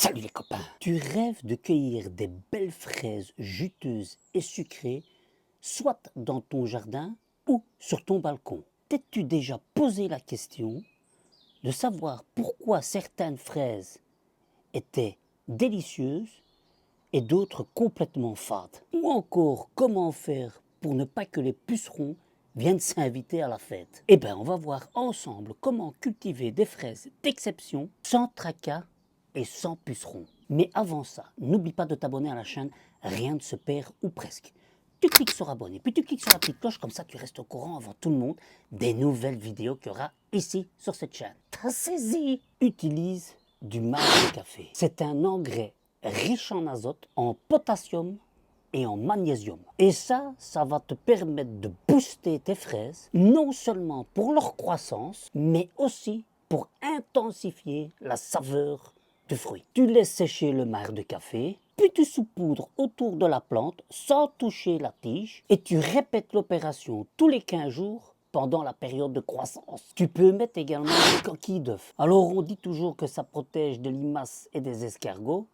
Salut les copains! Tu rêves de cueillir des belles fraises juteuses et sucrées, soit dans ton jardin ou sur ton balcon. T'es-tu déjà posé la question de savoir pourquoi certaines fraises étaient délicieuses et d'autres complètement fades? Ou encore comment faire pour ne pas que les pucerons viennent s'inviter à la fête? Eh bien, on va voir ensemble comment cultiver des fraises d'exception sans tracas et sans pucerons. Mais avant ça, n'oublie pas de t'abonner à la chaîne, rien ne se perd ou presque. Tu cliques sur abonner, puis tu cliques sur la petite cloche, comme ça tu restes au courant avant tout le monde des nouvelles vidéos qu'il y aura ici sur cette chaîne. T'as saisi? Utilise du marc de café. C'est un engrais riche en azote, en potassium et en magnésium. Et ça va te permettre de booster tes fraises, non seulement pour leur croissance, mais aussi pour intensifier la saveur du fruit. Tu laisses sécher le marc de café, puis tu saupoudres autour de la plante sans toucher la tige et tu répètes l'opération tous les 15 jours pendant la période de croissance. Tu peux mettre également des coquilles d'œufs. Alors on dit toujours que ça protège de limaces et des escargots.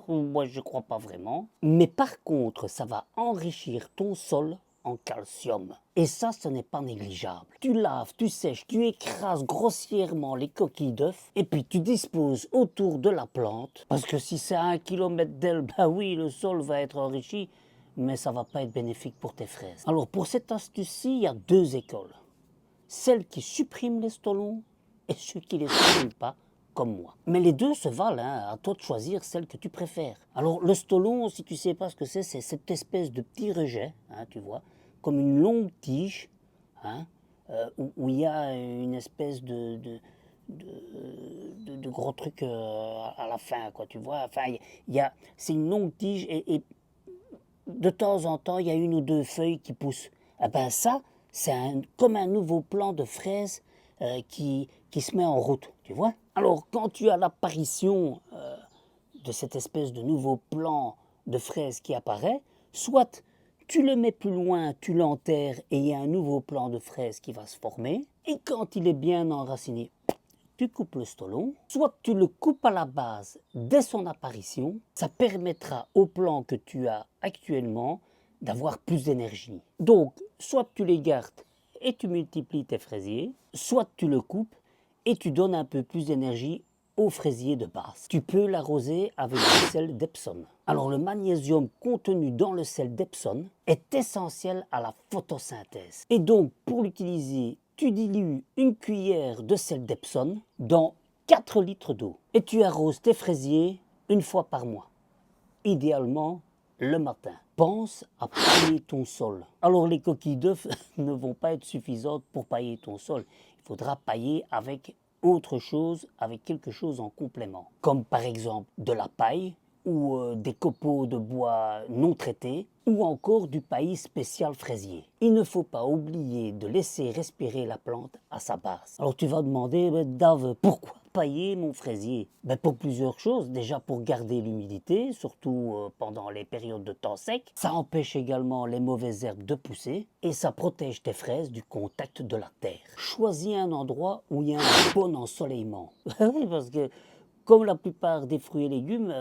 Moi je crois pas vraiment. Mais par contre ça va enrichir ton sol en calcium. Et ça, ce n'est pas négligeable. Tu laves, tu sèches, tu écrases grossièrement les coquilles d'œufs et puis tu disposes autour de la plante. Parce que si c'est à 1 kilomètre d'elle, bah oui, le sol va être enrichi, mais ça va pas être bénéfique pour tes fraises. Alors pour cette astuce-ci, il y a deux écoles. Celles qui suppriment les stolons et ceux qui ne les suppriment pas, comme moi. Mais les deux se valent, hein, à toi de choisir celle que tu préfères. Alors le stolon, si tu ne sais pas ce que c'est cette espèce de petit rejet, hein, tu vois, comme une longue tige, hein, où il y a une espèce de gros truc à la fin, quoi, tu vois. Enfin, c'est une longue tige et de temps en temps, il y a une ou deux feuilles qui poussent. Eh ben ça, c'est comme un nouveau plant de fraises qui se met en route, tu vois. Alors, quand tu as l'apparition de cette espèce de nouveau plant de fraises qui apparaît, soit tu le mets plus loin, tu l'enterres et il y a un nouveau plant de fraises qui va se former, et quand il est bien enraciné, tu coupes le stolon, soit tu le coupes à la base dès son apparition, ça permettra au plant que tu as actuellement d'avoir plus d'énergie. Donc, soit tu les gardes et tu multiplies tes fraisiers, soit tu le coupes et tu donnes un peu plus d'énergie au fraisier de base. Tu peux l'arroser avec du sel d'Epsom. Alors le magnésium contenu dans le sel d'Epsom est essentiel à la photosynthèse. Et donc pour l'utiliser, tu dilues une cuillère de sel d'Epsom dans 4 litres d'eau. Et tu arroses tes fraisiers une fois par mois. Idéalement le matin. Pense à pailler ton sol. Alors les coquilles d'œufs ne vont pas être suffisantes pour pailler ton sol. Il faudra pailler avec autre chose, avec quelque chose en complément. Comme par exemple de la paille ou des copeaux de bois non traités ou encore du paillis spécial fraisier. Il ne faut pas oublier de laisser respirer la plante à sa base. Alors tu vas demander, Dave, pourquoi pailler mon fraisier? Pour plusieurs choses. Déjà pour garder l'humidité, surtout pendant les périodes de temps sec. Ça empêche également les mauvaises herbes de pousser et ça protège tes fraises du contact de la terre. Choisis un endroit où il y a un bon ensoleillement. Oui, parce que comme la plupart des fruits et légumes,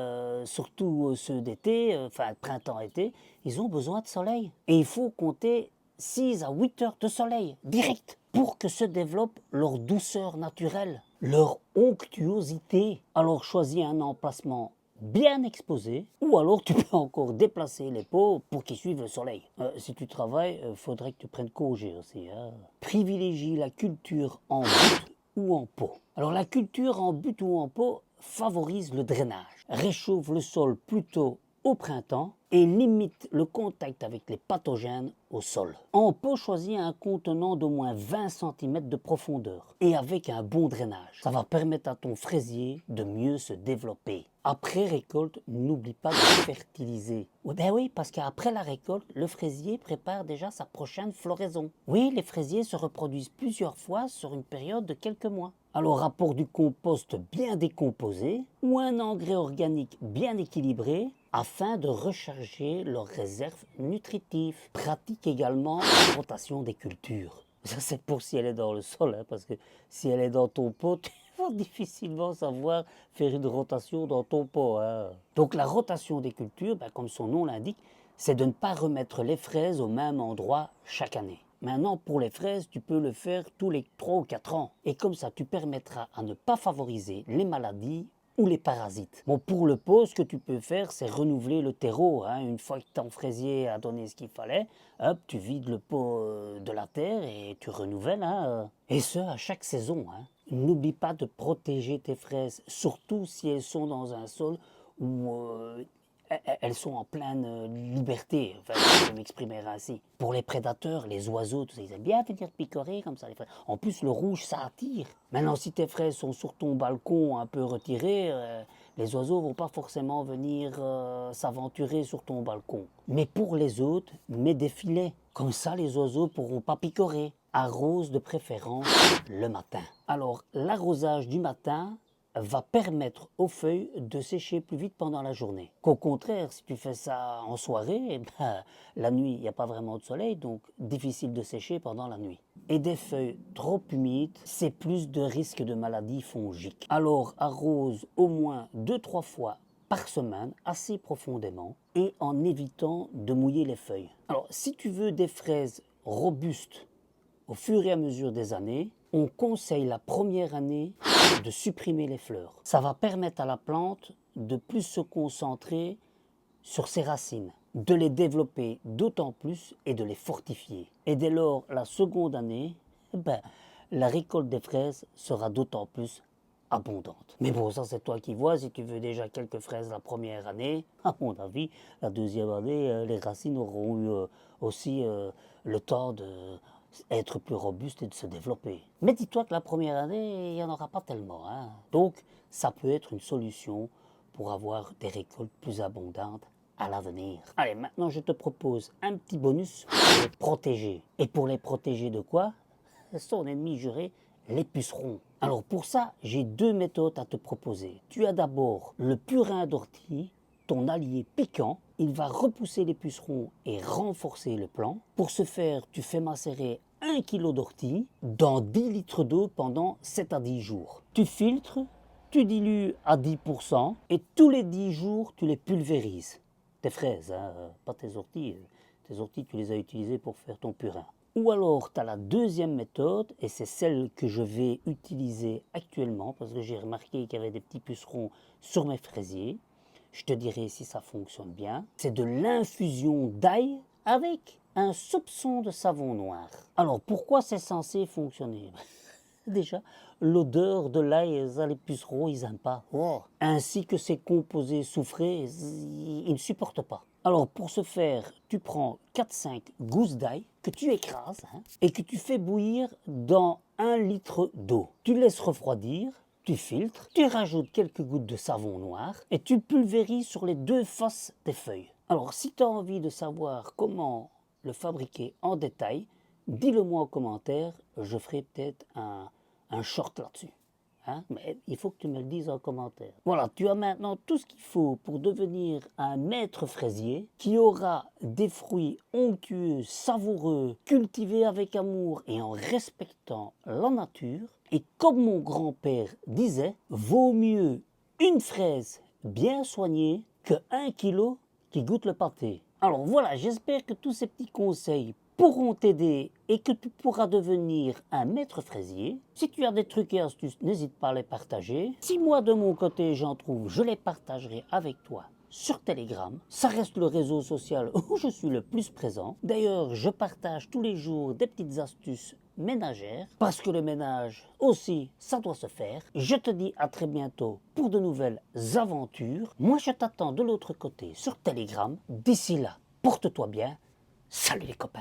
surtout ceux d'été, enfin printemps-été, ils ont besoin de soleil. Et il faut compter 6 à 8 heures de soleil, direct, pour que se développe leur douceur naturelle, leur onctuosité. Alors choisis un emplacement bien exposé, ou alors tu peux encore déplacer les pots pour qu'ils suivent le soleil. Si tu travailles, il faudrait que tu prennes congé aussi. Hein. Privilégie la culture en butte ou en pot. Alors la culture en butte ou en pot favorise le drainage, réchauffe le sol plutôt au printemps et limite le contact avec les pathogènes au sol. En pot, choisis un contenant d'au moins 20 cm de profondeur et avec un bon drainage. Ça va permettre à ton fraisier de mieux se développer. Après récolte, n'oublie pas de fertiliser. Oui, parce qu'après la récolte, le fraisier prépare déjà sa prochaine floraison. Oui, les fraisiers se reproduisent plusieurs fois sur une période de quelques mois. Alors apporte du compost bien décomposé ou un engrais organique bien équilibré afin de recharger leurs réserves nutritives. Pratique également la rotation des cultures. Ça c'est pour si elle est dans le sol, hein, parce que si elle est dans ton pot, tu vas difficilement savoir faire une rotation dans ton pot, hein. Donc la rotation des cultures, comme son nom l'indique, c'est de ne pas remettre les fraises au même endroit chaque année. Maintenant, pour les fraises, tu peux le faire tous les 3 ou 4 ans. Et comme ça, tu permettras à ne pas favoriser les maladies ou les parasites. Bon, pour le pot, ce que tu peux faire, c'est renouveler le terreau, hein. Une fois que ton fraisier a donné ce qu'il fallait, hop, tu vides le pot de la terre et tu renouvelles, hein. Et ce, à chaque saison, hein. N'oublie pas de protéger tes fraises, surtout si elles sont dans un sol où elles sont en pleine liberté, enfin, je vais m'exprimer ainsi. Pour les prédateurs, les oiseaux, tout ça, ils aiment bien venir picorer comme ça. Les fraises. En plus, le rouge, ça attire. Maintenant, si tes fraises sont sur ton balcon un peu retirées, les oiseaux vont pas forcément venir s'aventurer sur ton balcon. Mais pour les autres, mets des filets. Comme ça, les oiseaux pourront pas picorer. Arrose de préférence le matin. Alors, l'arrosage du matin va permettre aux feuilles de sécher plus vite pendant la journée. Qu'au contraire, si tu fais ça en soirée, la nuit, il n'y a pas vraiment de soleil, donc difficile de sécher pendant la nuit. Et des feuilles trop humides, c'est plus de risque de maladies fongiques. Alors arrose au moins 2-3 fois par semaine, assez profondément, et en évitant de mouiller les feuilles. Alors, si tu veux des fraises robustes au fur et à mesure des années, on conseille la première année de supprimer les fleurs. Ça va permettre à la plante de plus se concentrer sur ses racines, de les développer d'autant plus et de les fortifier. Et dès lors, la seconde année, la récolte des fraises sera d'autant plus abondante. Mais bon, ça c'est toi qui vois, si tu veux déjà quelques fraises la première année, à mon avis, la deuxième année, les racines auront eu aussi le temps de être plus robuste et de se développer. Mais dis-toi que la première année, il n'y en aura pas tellement, hein. Donc, ça peut être une solution pour avoir des récoltes plus abondantes à l'avenir. Allez, maintenant je te propose un petit bonus pour les protéger. Et pour les protéger de quoi? Son ennemi juré, les pucerons. Alors pour ça, j'ai 2 méthodes à te proposer. Tu as d'abord le purin d'ortie, ton allié piquant. Il va repousser les pucerons et renforcer le plant. Pour ce faire, tu fais macérer 1 kg d'ortie dans 10 litres d'eau pendant 7 à 10 jours. Tu filtres, tu dilues à 10% et tous les 10 jours, tu les pulvérises. Tes fraises, hein, pas tes orties. Tes orties, tu les as utilisées pour faire ton purin. Ou alors, tu as la deuxième méthode, et c'est celle que je vais utiliser actuellement, parce que j'ai remarqué qu'il y avait des petits pucerons sur mes fraisiers. Je te dirai si ça fonctionne bien. C'est de l'infusion d'ail avec un soupçon de savon noir. Alors, pourquoi c'est censé fonctionner? Déjà, l'odeur de l'ail, les pucerons, ils n'aiment pas. Oh. Ainsi que ses composés soufrés, ils ne supportent pas. Alors, pour ce faire, tu prends 4-5 gousses d'ail que tu écrases et que tu fais bouillir dans 1 litre d'eau. Tu laisses refroidir, tu filtres, tu rajoutes quelques gouttes de savon noir et tu pulvérises sur les 2 faces des feuilles. Alors, si tu as envie de savoir comment le fabriquer en détail, dis-le moi en commentaire, je ferai peut-être un short là-dessus. Hein? Mais il faut que tu me le dises en commentaire. Voilà, tu as maintenant tout ce qu'il faut pour devenir un maître fraisier qui aura des fruits onctueux, savoureux, cultivés avec amour et en respectant la nature. Et comme mon grand-père disait, vaut mieux une fraise bien soignée que 1 kilo qui goûte le pâté. Alors voilà, j'espère que tous ces petits conseils pourront t'aider et que tu pourras devenir un maître fraisier. Si tu as des trucs et astuces, n'hésite pas à les partager. Si moi de mon côté j'en trouve, je les partagerai avec toi sur Telegram. Ça reste le réseau social où je suis le plus présent. D'ailleurs, je partage tous les jours des petites astuces ménagères, parce que le ménage aussi, ça doit se faire. Je te dis à très bientôt pour de nouvelles aventures. Moi, je t'attends de l'autre côté sur Telegram. D'ici là, porte-toi bien. Salut les copains!